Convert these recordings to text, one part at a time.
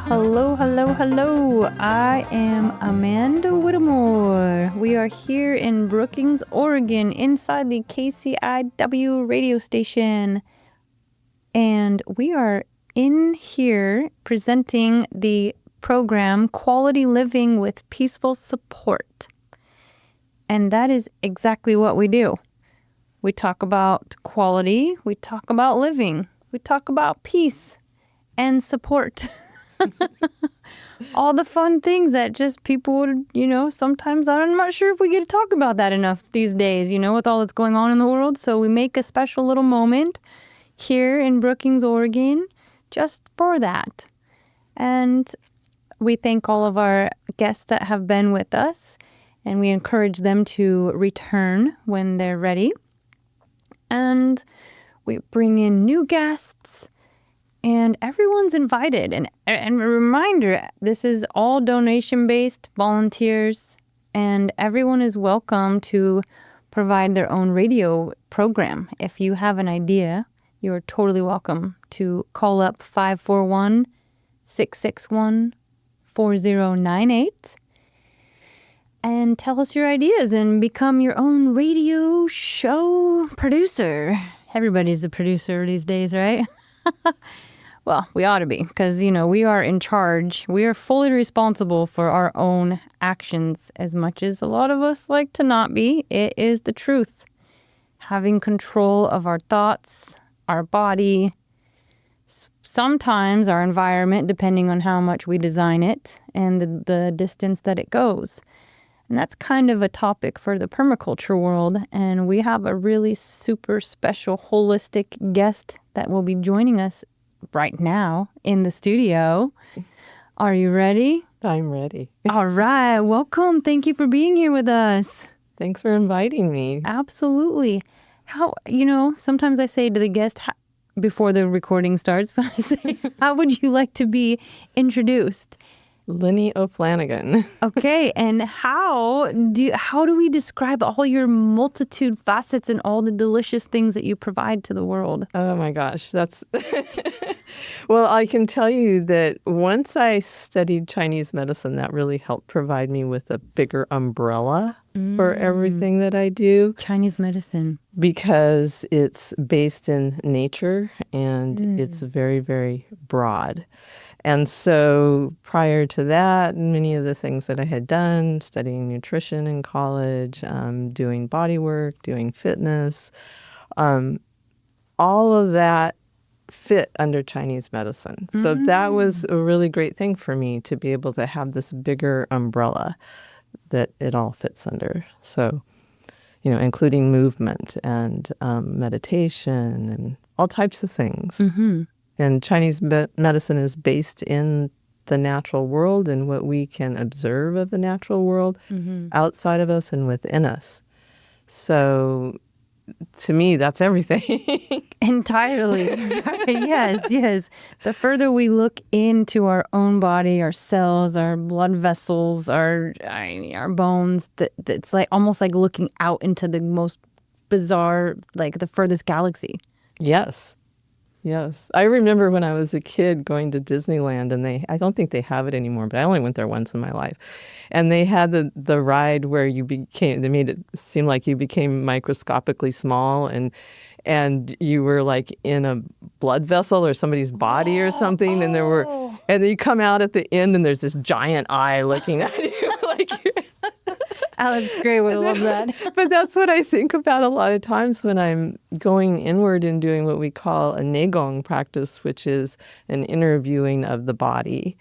Hello, hello, hello. I am Amanda Whittemore. We are here in Brookings, Oregon, inside the KCIW radio station. And we are in here presenting the program Quality Living with Peaceful Support. And that is exactly what we do. We talk about quality, we talk about living, we talk about peace and support. All the fun things that just people would, sometimes I'm not sure if we get to talk about that enough these days, with all that's going on in the world. So we make a special little moment here in Brookings, Oregon, just for that. And we thank all of our guests that have been with us, and we encourage them to return when they're ready. And we bring in new guests. And everyone's invited. And a reminder, this is all donation-based volunteers, and everyone is welcome to provide their own radio program. If you have an idea, you're totally welcome to call up 541-661-4098 and tell us your ideas and become your own radio show producer. Everybody's a producer these days, right? Well, we ought to be, because, we are in charge. We are fully responsible for our own actions, as much as a lot of us like to not be. It is the truth. Having control of our thoughts, our body, sometimes our environment, depending on how much we design it, and the distance that it goes. And that's kind of a topic for the permaculture world. And we have a really super special holistic guest that will be joining us right now in the studio. Are you ready? I'm ready. All right. Welcome. Thank you for being here with us. Thanks for inviting me. Absolutely. Sometimes I say to the guest before the recording starts, I say, how would you like to be introduced? Linnie O'Flanagan. Okay, and how do we describe all your multitude facets and all the delicious things that you provide to the world? Oh my gosh, that's... Well, I can tell you that once I studied Chinese medicine, that really helped provide me with a bigger umbrella for everything that I do. Chinese medicine. Because it's based in nature and it's very, very broad. And so prior to that, many of the things that I had done, studying nutrition in college, doing bodywork, doing fitness, all of that fit under Chinese medicine. So that was a really great thing for me to be able to have this bigger umbrella that it all fits under. So, including movement and meditation and all types of things. Mm-hmm. And Chinese medicine is based in the natural world and what we can observe of the natural world outside of us and within us. So to me, that's everything. Entirely. Yes. The further we look into our own body, our cells, our blood vessels, our bones, it's like almost like looking out into the most bizarre, like the furthest galaxy. Yes. I remember when I was a kid going to Disneyland, and I don't think they have it anymore, but I only went there once in my life. And they had the ride where they made it seem like you became microscopically small and you were like in a blood vessel or somebody's body or something. And and then you come out at the end and there's this giant eye looking at you like Alex Gray would love that. But that's what I think about a lot of times when I'm going inward and doing what we call a Qigong practice, which is an inner viewing of the body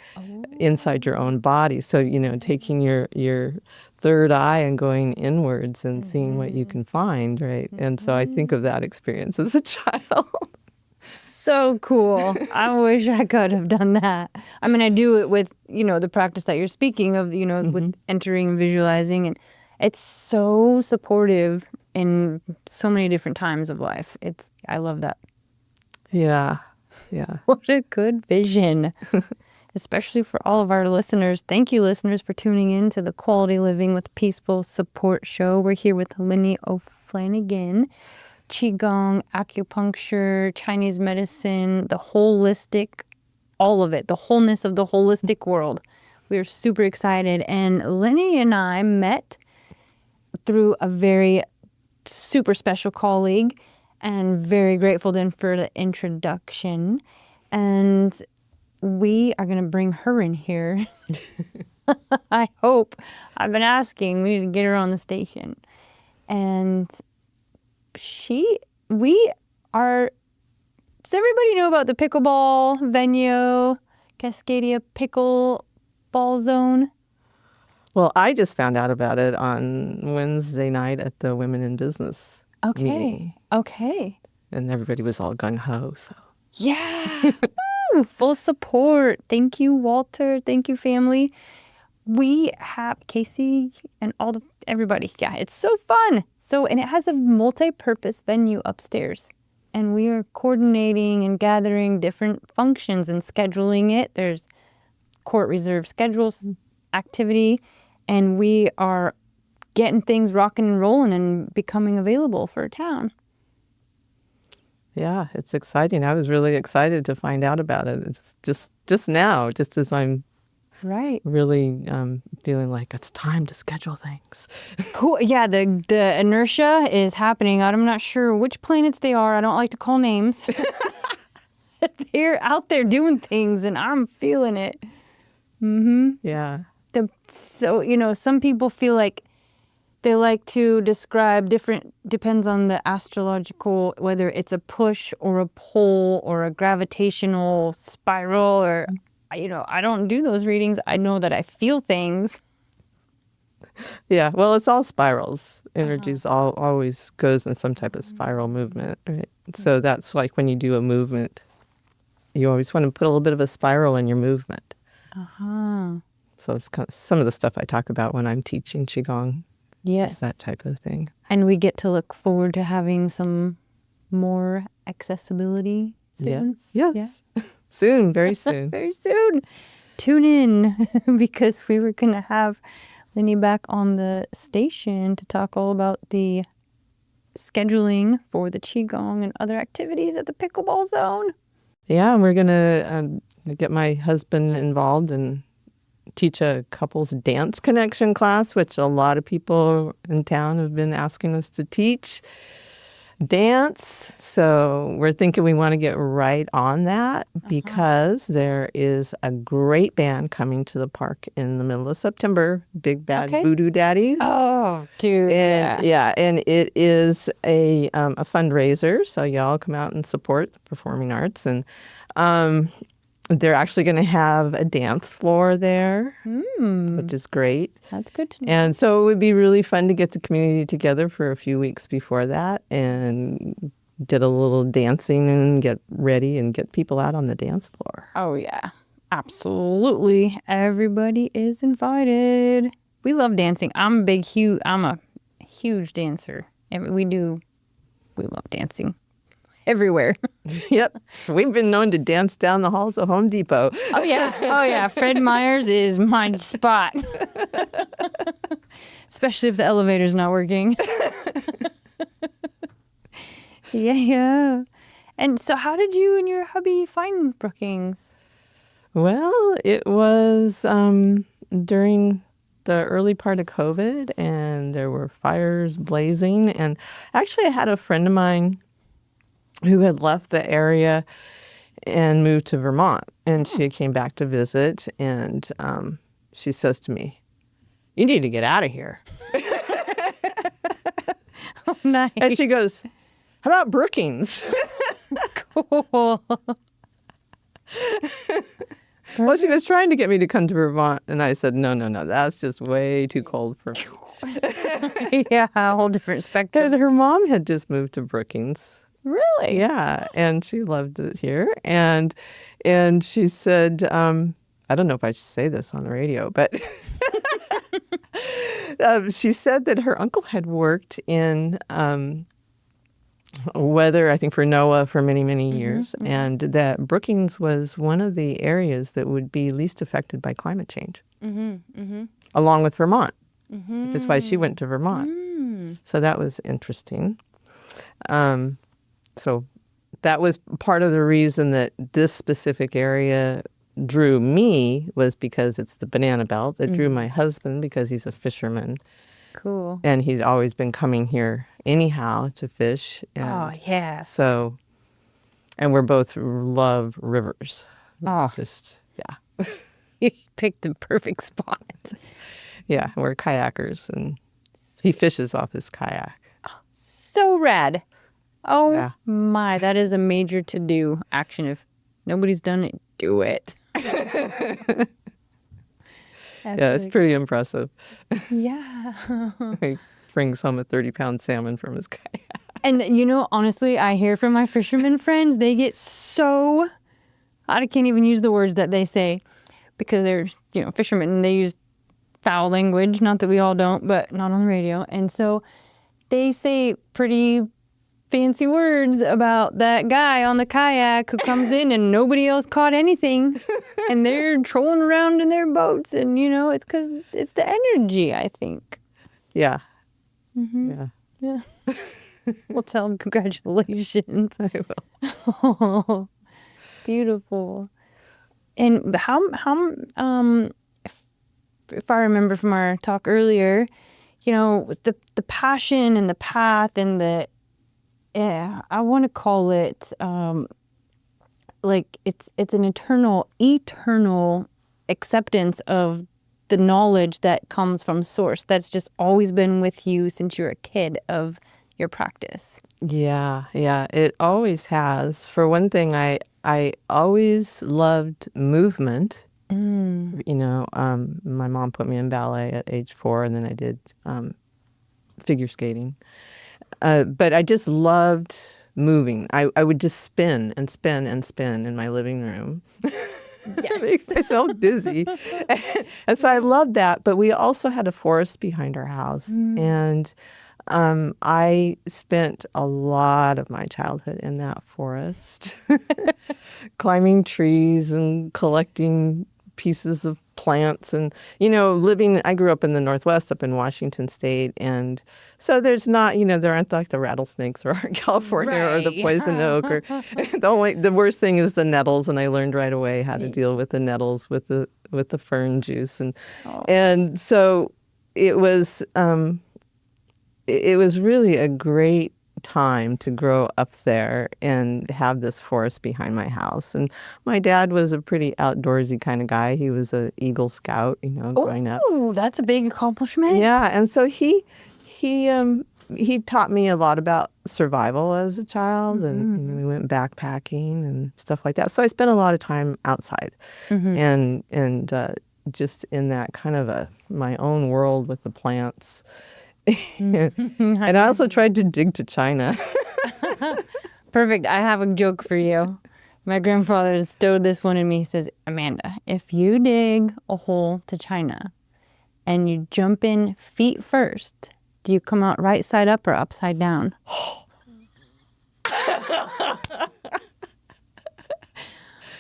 inside your own body. So, taking your third eye and going inwards and seeing what you can find, right? And so I think of that experience as a child. So cool. I wish I could have done that. I mean, I do it with, the practice that you're speaking of, with entering and visualizing. And it's so supportive in so many different times of life. I love that. Yeah. What a good vision. Especially for all of our listeners. Thank you, listeners, for tuning in to the Quality Living with Peaceful Support show. We're here with Linnie O'Flanagan. Qigong, acupuncture, Chinese medicine, the holistic all of it, the wholeness of the holistic world. We are super excited. And Linnie and I met through a very super special colleague, and very grateful then for the introduction. And we are going to bring her in here. I hope. I've been asking. We need to get her on the station. And we are, does everybody know about the pickleball venue, Cascadia Pickleball Zone? Well, I just found out about it on Wednesday night at the Women in Business meeting. Okay. And everybody was all gung-ho, so. Yeah. Woo, full support. Thank you, Walter. Thank you, family. We have Casey and everybody. Yeah, it's so fun. And it has a multi-purpose venue upstairs. And we are coordinating and gathering different functions and scheduling it. There's court reserve schedules, activity, and we are getting things rocking and rolling and becoming available for town. Yeah, it's exciting. I was really excited to find out about it. It's just now, just as I'm really feeling like it's time to schedule things. Cool. Yeah, the inertia is happening. I'm not sure which planets they are. I don't like to call names. They're out there doing things, and I'm feeling it. Mm-hmm. Yeah. Some people feel like they like to describe depends on the astrological, whether it's a push or a pull or a gravitational spiral or, I don't do those readings. I know that I feel things. Yeah, well, it's all spirals. Energy's always goes in some type of spiral movement, right? So that's like when you do a movement, you always want to put a little bit of a spiral in your movement. So it's kind of some of the stuff I talk about when I'm teaching Qigong. Yes. That type of thing. And we get to look forward to having some more accessibility soon. Yes. Yeah. Soon, very soon. Very soon. Tune in because we were going to have Linnie back on the station to talk all about the scheduling for the Qigong and other activities at the pickleball zone. Yeah, and we're going to get my husband involved and teach a couples dance connection class, which a lot of people in town have been asking us to teach dance. So we're thinking we want to get right on that because there is a great band coming to the park in the middle of September, Big Bad Voodoo Daddies. Oh, dude. And, and it is a fundraiser, so y'all come out and support the performing arts. And they're actually going to have a dance floor there, which is great. That's good to know. And so it would be really fun to get the community together for a few weeks before that and did a little dancing and get ready and get people out on the dance floor. Oh, yeah. Absolutely. Everybody is invited. We love dancing. I'm a huge dancer. And we love dancing. Everywhere. Yep. We've been known to dance down the halls of Home Depot. Oh, yeah. Fred Meyer's is my spot. Especially if the elevator's not working. Yeah. And so how did you and your hubby find Brookings? Well, it was during the early part of COVID, and there were fires blazing. And actually, I had a friend of mine who had left the area and moved to Vermont. And she came back to visit, and she says to me, "You need to get out of here." Oh, nice. And she goes, "How about Brookings?" Cool. Well, she was trying to get me to come to Vermont, and I said, no, that's just way too cold for me. Yeah, a whole different spectrum. And her mom had just moved to Brookings. Really? Yeah, and she loved it here. And she said, I don't know if I should say this on the radio, but she said that her uncle had worked in weather, I think, for NOAA for many, many years, and that Brookings was one of the areas that would be least affected by climate change, along with Vermont. That's why she went to Vermont. So that was interesting. So that was part of the reason that this specific area drew me, was because it's the banana belt. It drew my husband because he's a fisherman. Cool. And he'd always been coming here anyhow to fish. Oh, And yeah. so, and we're both love rivers. Oh, Just, yeah. you picked the perfect spot. Yeah, we're kayakers, and he fishes off his kayak. So rad. Oh, Yeah. my. That is a major to-do action. If nobody's done it, do it. Yeah, it's pretty impressive. Yeah. He brings home a 30-pound salmon from his kayak. And, honestly, I hear from my fisherman friends, they get so, I can't even use the words that they say because they're, fishermen, and they use foul language. Not that we all don't, but not on the radio. And so they say pretty fancy words about that guy on the kayak who comes in and nobody else caught anything. And they're trolling around in their boats. And, it's because it's the energy, I think. Yeah. Mm-hmm. Yeah. We'll tell them congratulations. I will. Oh, beautiful. And if I remember from our talk earlier, the passion and the path and I want to call it like it's an eternal acceptance of the knowledge that comes from source that's just always been with you since you were a kid of your practice. Yeah, it always has. For one thing, I always loved movement. My mom put me in ballet at age 4, and then I did figure skating. But I just loved moving. I would just spin and spin and spin in my living room. Yes. Make myself dizzy. And so I loved that. But we also had a forest behind our house. And I spent a lot of my childhood in that forest, climbing trees and collecting pieces of plants and, I grew up in the Northwest, up in Washington State. And so there's not, there aren't like the rattlesnakes or California or the poison oak or the worst thing is the nettles. And I learned right away how to deal with the nettles with the fern juice. And so it was really a great time to grow up there and have this forest behind my house. And my dad was a pretty outdoorsy kind of guy. He was an Eagle Scout, growing up. Oh, that's a big accomplishment. Yeah, and so he taught me a lot about survival as a child, and we went backpacking and stuff like that. So I spent a lot of time outside, and just in that kind of my own world with the plants. And I also tried to dig to China. Perfect. I have a joke for you. My grandfather stowed this one in me. He says, Amanda, if you dig a hole to China and you jump in feet first, do you come out right side up or upside down?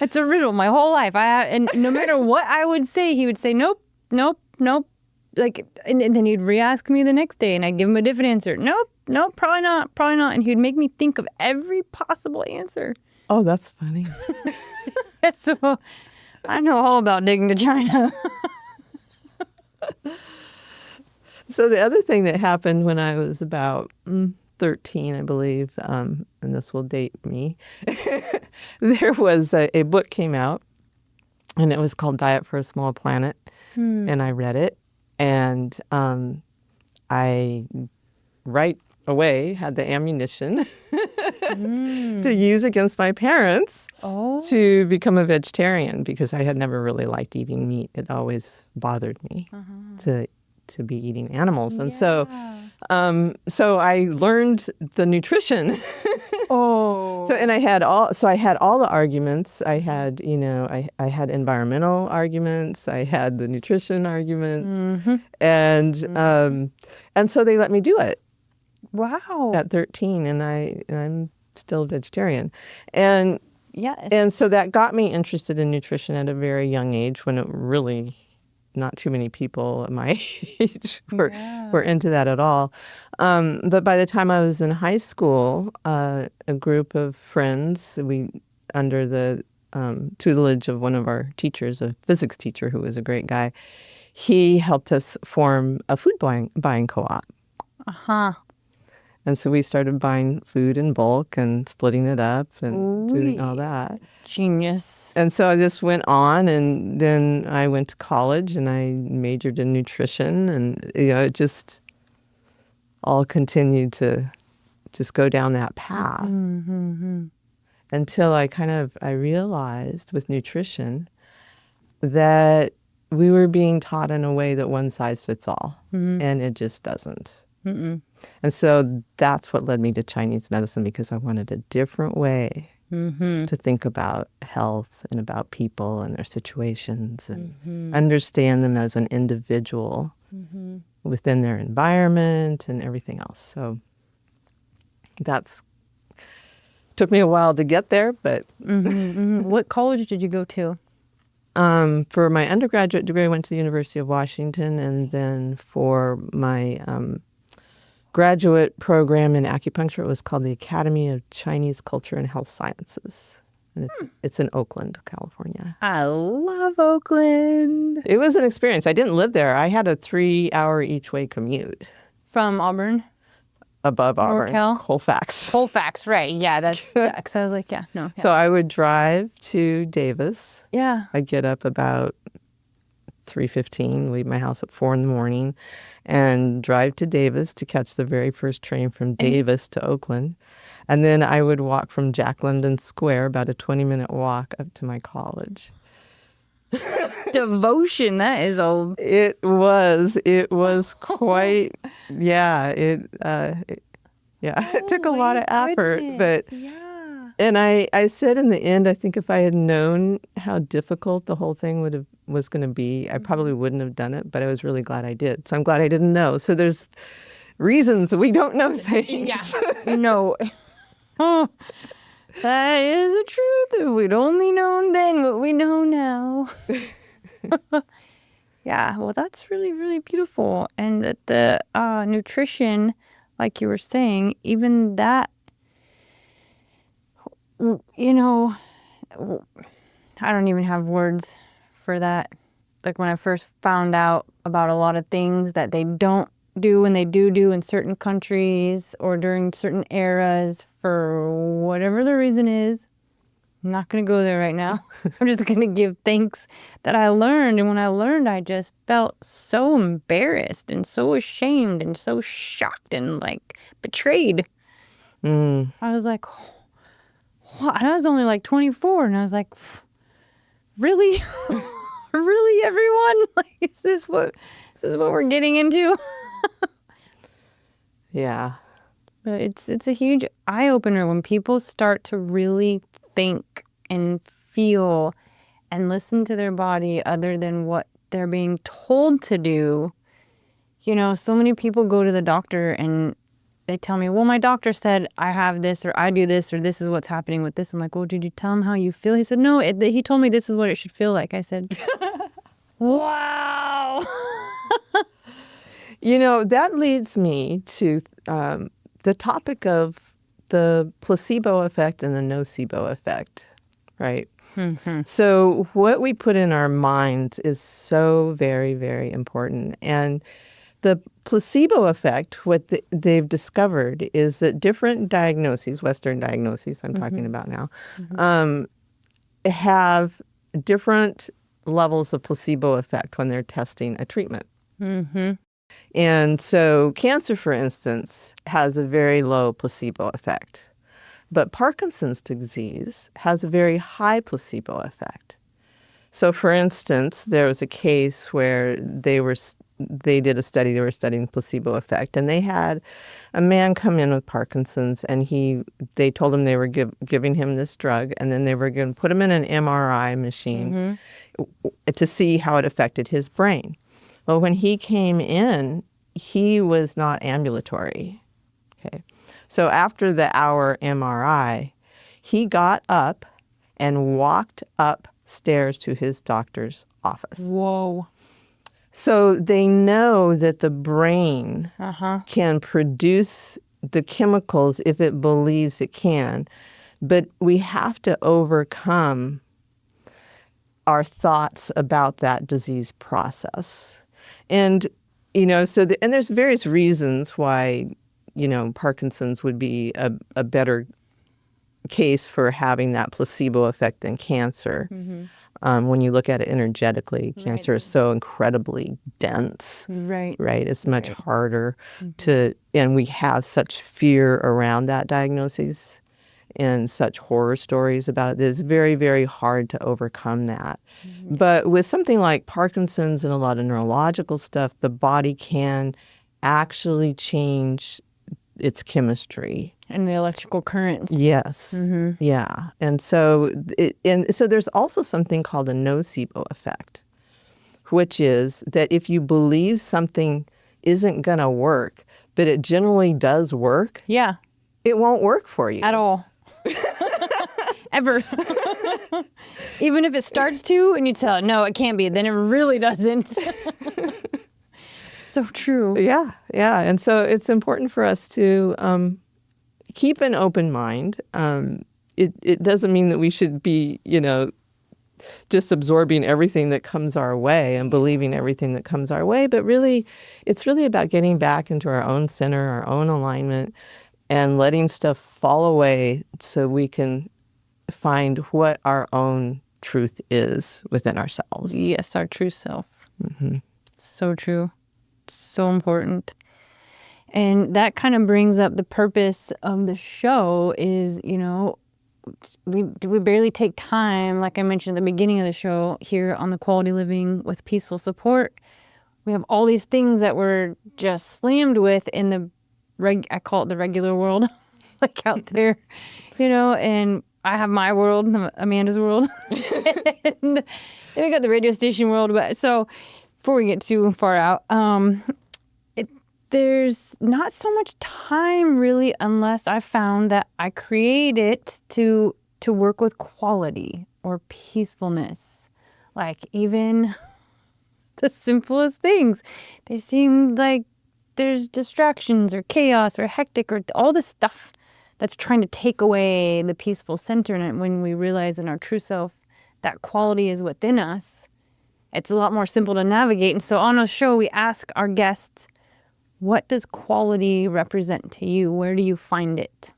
It's a riddle my whole life. And no matter what I would say, he would say, nope. Like, and then he'd re-ask me the next day, and I'd give him a different answer. Nope, probably not. And he would make me think of every possible answer. Oh, that's funny. So I know all about digging to China. So the other thing that happened when I was about 13, I believe, and this will date me, there was a book came out, and it was called Diet for a Small Planet, and I read it. And I right away had the ammunition to use against my parents to become a vegetarian, because I had never really liked eating meat. It always bothered me to be eating animals. And so I learned the nutrition. And I had all the arguments. I had, I had environmental arguments. I had the nutrition arguments. And so they let me do it. Wow. At 13, and I'm still vegetarian. And yes. And so that got me interested in nutrition at a very young age, when it really not too many people at my age were into that at all. But by the time I was in high school, a group of friends, under the tutelage of one of our teachers, a physics teacher who was a great guy, he helped us form a food buying co-op. Uh-huh. And so we started buying food in bulk and splitting it up and doing all that. Genius. And so I just went on, and then I went to college and I majored in nutrition, and it just all continued to just go down that path until I realized with nutrition that we were being taught in a way that one size fits all, and it just doesn't. And so that's what led me to Chinese medicine, because I wanted a different way to think about health and about people and their situations and understand them as an individual within their environment and everything else. So took me a while to get there, but What college did you go to? for my undergraduate degree, I went to the University of Washington, and then for my graduate program in acupuncture, it was called the Academy of Chinese Culture and Health Sciences. And it's in Oakland, California. I love Oakland. It was an experience. I didn't live there. I had a 3-hour each way commute. From Auburn? Above Auburn. NorCal? Colfax. Colfax, right. Yeah, that's, because I was like, yeah, no. Yeah. So I would drive to Davis. Yeah. I'd get up about 3:15, leave my house at 4 in the morning, and drive to Davis to catch the very first train from Davis to Oakland. And then I would walk from Jack London Square, about a 20-minute walk, up to my college. Devotion, that is old. It was quite, it took a lot of effort, but and I said in the end, I think if I had known how difficult the whole thing was going to be, I probably wouldn't have done it, but I was really glad I did. So I'm glad I didn't know. So there's reasons we don't know things. Yeah. No. Oh, that is the truth. If we'd only known then what we know now. Yeah, well, that's really, really beautiful. And that the nutrition, like you were saying, even that, I don't even have words for that. Like when I first found out about a lot of things that they don't do and they do in certain countries or during certain eras for whatever the reason is. I'm not going to go there right now. I'm just going to give thanks that I learned. And when I learned, I just felt so embarrassed and so ashamed and so shocked and like betrayed. I was like, what? And I was only like 24 and I was like, really? Really, everyone? Like, is this what we're getting into? Yeah. But it's a huge eye opener when people start to really think and feel and listen to their body other than what they're being told to do. So many people go to the doctor and they tell me, well, my doctor said I have this or I do this or this is what's happening with this. I'm like, well, did you tell him how you feel? He said, no, he told me this is what it should feel like. I said, wow. That leads me to the topic of the placebo effect and the nocebo effect, right? So what we put in our minds is so very, very important. And the placebo effect, what they've discovered is that different diagnoses, Western diagnoses I'm talking about now, have different levels of placebo effect when they're testing a treatment. And so cancer, for instance, has a very low placebo effect. But Parkinson's disease has a very high placebo effect. So, for instance, there was a case where they did a study, they were studying placebo effect, and they had a man come in with Parkinson's, and they told him they were giving him this drug, and then they were going to put him in an MRI machine to see how it affected his brain. Well, when he came in, he was not ambulatory. Okay. So after the hour MRI, he got up and walked upstairs to his doctor's office. Whoa. So they know that the brain Uh-huh. can produce the chemicals if it believes it can. But we have to overcome our thoughts about that disease process. And, and there's various reasons why, Parkinson's would be a better case for having that placebo effect than cancer. When you look at it energetically, cancer is so incredibly dense, Right. right? It's much harder and we have such fear around that diagnosis and such horror stories about it. It's very, very hard to overcome that. But with something like Parkinson's and a lot of neurological stuff, the body can actually change its chemistry. And the electrical currents. Yes. Yeah. And so there's also something called a nocebo effect, which is that if you believe something isn't going to work, but it generally does work, Yeah. it won't work for you. At all. Ever. Even if it starts to and you tell it, no, it can't be, then it really doesn't. So true. Yeah. Yeah. And so it's important for us to keep an open mind. It doesn't mean that we should be, just absorbing everything that comes our way and believing everything that comes our way. But really, it's really about getting back into our own center, our own alignment, and letting stuff fall away so we can find what our own truth is within ourselves. Yes, our true self. So true. So important. And that kind of brings up the purpose of the show is, we barely take time, like I mentioned at the beginning of the show, here on the Quality Living with Peaceful Support. We have all these things that we're just slammed with in the I call it the regular world, like out there, and I have my world, Amanda's world, and then we got the radio station world. But so before we get too far out, there's not so much time really, unless I found that I create it to work with quality or peacefulness. Like even the simplest things, they seem like there's distractions or chaos or hectic or all this stuff that's trying to take away the peaceful center. And when we realize in our true self that quality is within us, it's a lot more simple to navigate. And so on a show, we ask our guests, what does quality represent to you? Where do you find it?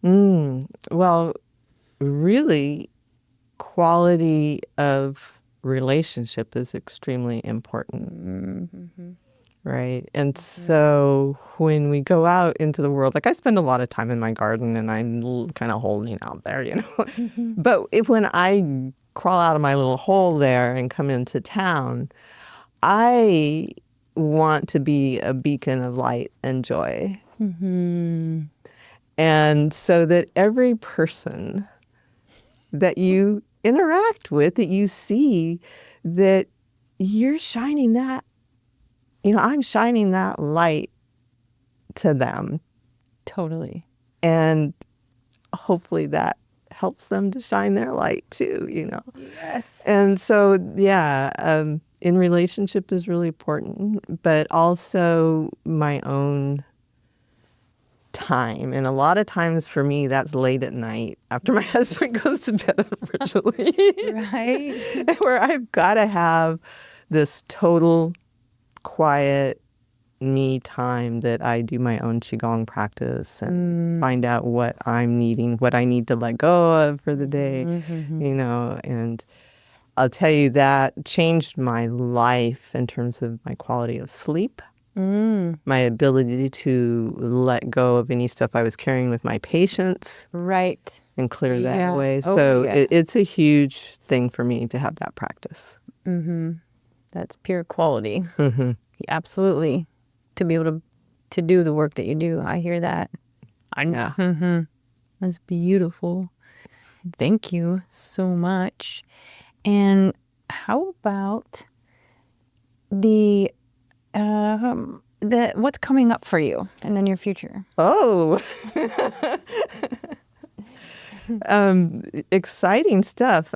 Well, really, quality of relationship is extremely important. Right. And so when we go out into the world, like I spend a lot of time in my garden and I'm kind of holding out there, But when I crawl out of my little hole there and come into town, I want to be a beacon of light and joy. And so that every person that you interact with, that you see, that you're shining that, I'm shining that light to them. Totally. And hopefully that helps them to shine their light too, Yes. And so, in relationship is really important, but also my own time. And a lot of times for me, that's late at night after my husband goes to bed, unfortunately. Right. Where I've got to have this total quiet me time that I do my own Qigong practice and find out what I'm needing, what I need to let go of for the day, and I'll tell you that changed my life in terms of my quality of sleep, my ability to let go of any stuff I was carrying with my patients. Right. And clear that away. Oh, So yeah. it's a huge thing for me to have that practice. That's pure quality. Absolutely. To be able to do the work that you do. I hear that. I know. Yeah. That's beautiful. Thank you so much. And how about the what's coming up for you in the near future? Oh, exciting stuff.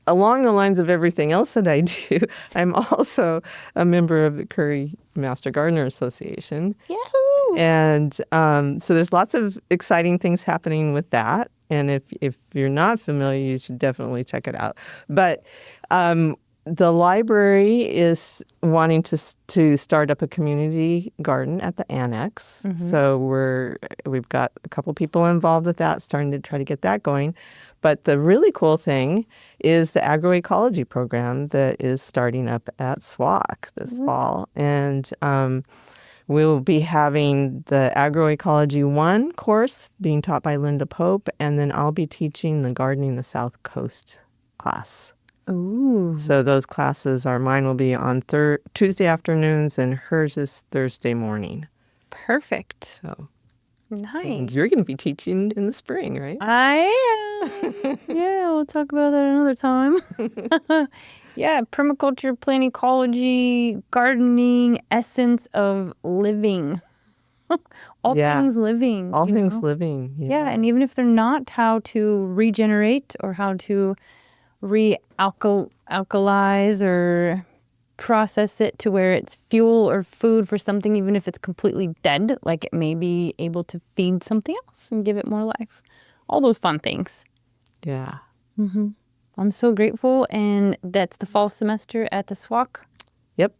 along the lines of everything else that I do, I'm also a member of the Curry Master Gardener Association. Yahoo! And so there's lots of exciting things happening with that. And if you're not familiar, you should definitely check it out. But the library is wanting to start up a community garden at the annex. So we've got a couple people involved with that, starting to try to get that going. But the really cool thing is the agroecology program that is starting up at SWAC this fall. And we'll be having the Agroecology 1 course being taught by Linda Pope, and then I'll be teaching the Gardening the South Coast class. Ooh. So those classes mine will be on Tuesday afternoons, and hers is Thursday morning. Perfect. So Nice. And you're going to be teaching in the spring, right? I am. Yeah, we'll talk about that another time. Yeah, permaculture, plant ecology, gardening, essence of living. All things living. All things living. Yeah, and even if they're not, how to regenerate or how to alkalize or process it to where it's fuel or food for something, even if it's completely dead, like it may be able to feed something else and give it more life. All those fun things. Yeah. I'm so grateful. And that's the fall semester at the SWAC. Yep.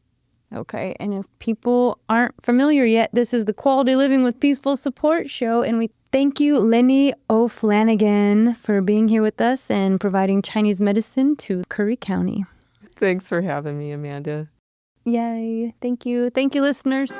Okay. And if people aren't familiar yet, this is the Quality Living with Peaceful Support show. And we thank you, Linnie O'Flanagan, for being here with us and providing Chinese medicine to Curry County. Thanks for having me, Amanda. Yay. Thank you. Thank you, listeners.